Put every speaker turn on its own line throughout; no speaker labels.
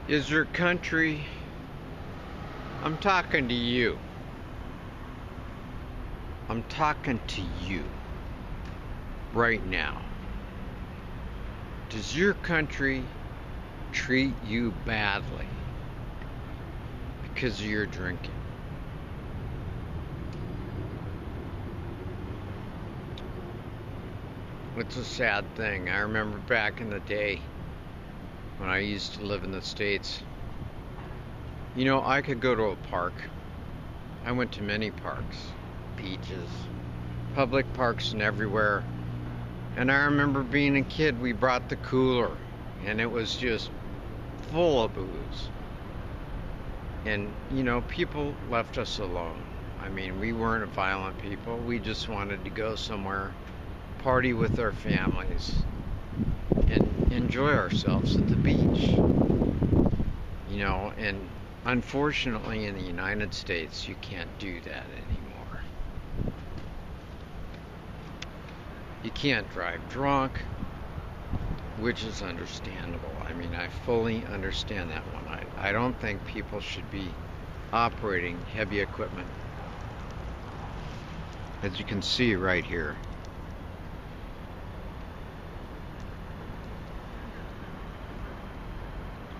Is your country, I'm talking to you. I'm talking to you right now. Does your country treat you badly because of your drinking? It's a sad thing. I remember back in the day when I used to live in the States. You know, I could go to a park. I went to many parks, beaches, public parks and everywhere. And I remember being a kid, we brought the cooler and it was just full of booze. And, you know, people left us alone. I mean, we weren't violent people. We just wanted to go somewhere, party with our families, and enjoy ourselves at the beach. You know, and unfortunately in the United States, you can't do that anymore. You can't drive drunk, which is understandable. I mean, I fully understand that one. I don't think people should be operating heavy equipment. As you can see right here.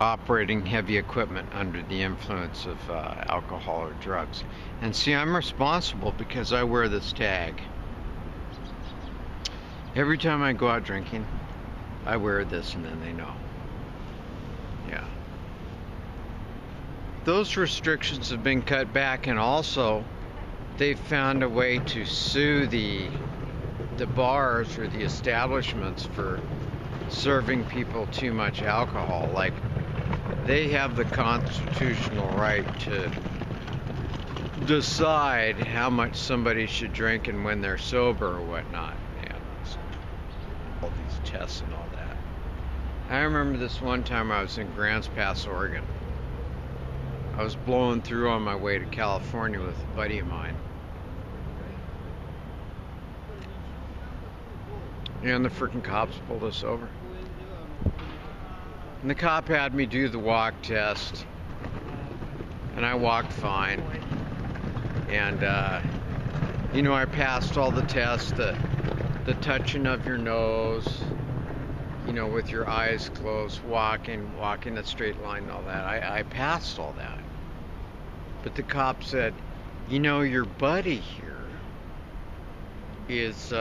Operating heavy equipment under the influence of alcohol or drugs. And see, I'm responsible because I wear this tag. Every time I go out drinking, I wear this and then they know. Yeah. Those restrictions have been cut back, and also they've found a way to sue the bars or the establishments for serving people too much alcohol. Like, they have the constitutional right to decide how much somebody should drink and when they're sober or whatnot. Yeah, all these tests and all that. I remember this one time I was in Grants Pass, Oregon. I was blowing through on my way to California with a buddy of mine. And the freaking cops pulled us over. And the cop had me do the walk test. And I walked fine. And, you know, I passed all the tests, the touching of your nose, you know, with your eyes closed, walking a straight line and all that. I passed all that. But the cop said, you know, your buddy here is,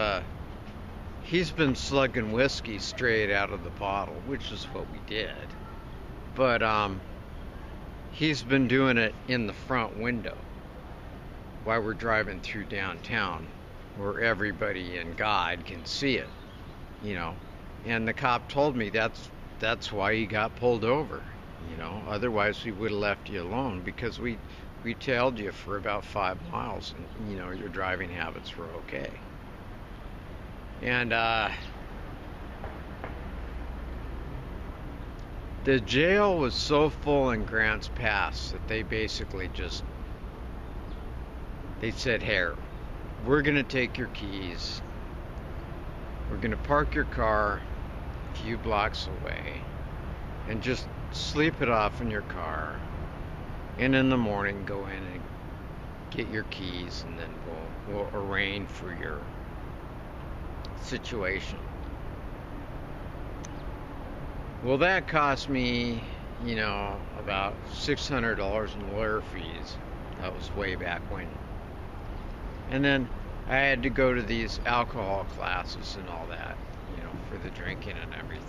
he's been slugging whiskey straight out of the bottle, which is what we did. But, he's been doing it in the front window while we're driving through downtown where everybody and God can see it, you know. And the cop told me that's why he got pulled over, you know. Otherwise, we would have left you alone because we tailed you for about 5 miles and, you know, your driving habits were okay. And the jail was so full in Grants Pass that they basically they said, here, we're going to take your keys. We're going to park your car a few blocks away and just sleep it off in your car. And in the morning, go in and get your keys, and then we'll arrange for your situation. Well, that cost me, you know, about $600 in lawyer fees. That was way back when. And then I had to go to these alcohol classes and all that, you know, for the drinking and everything.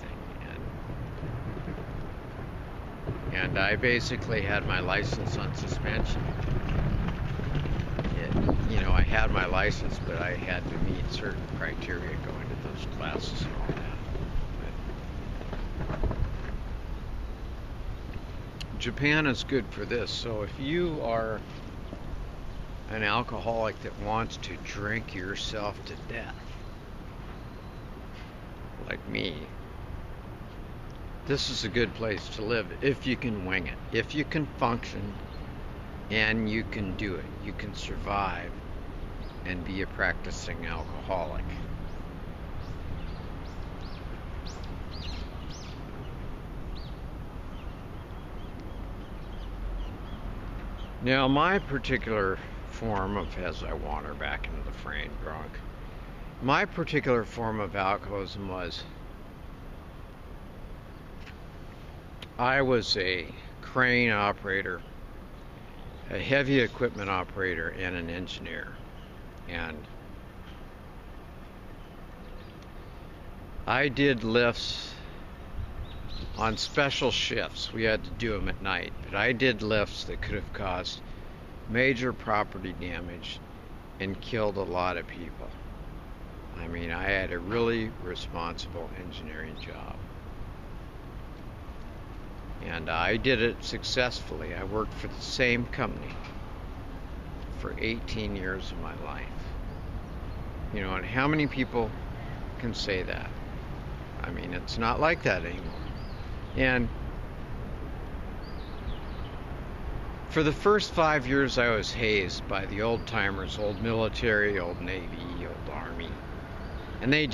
And I basically had my license on suspension. You know, I had my license, but I had to meet certain criteria going to those classes and all that. But Japan is good for this. So if you are an alcoholic that wants to drink yourself to death, like me, this is a good place to live if you can wing it, if you can function, and you can do it. You can survive and be a practicing alcoholic. Now, my particular form of, as I wander back into the frame drunk, my particular form of alcoholism was I was a crane operator, a heavy equipment operator, and an engineer. And I did lifts on special shifts. We had to do them at night, but I did lifts that could have caused major property damage and killed a lot of people. I mean, I had a really responsible engineering job. And I did it successfully. I worked for the same company for 18 years of my life. You know, and how many people can say that? I mean, it's not like that anymore. And for the first 5 years, I was hazed by the old timers, old military, old Navy, old Army. And they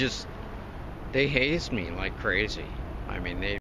hazed me like crazy. I mean, they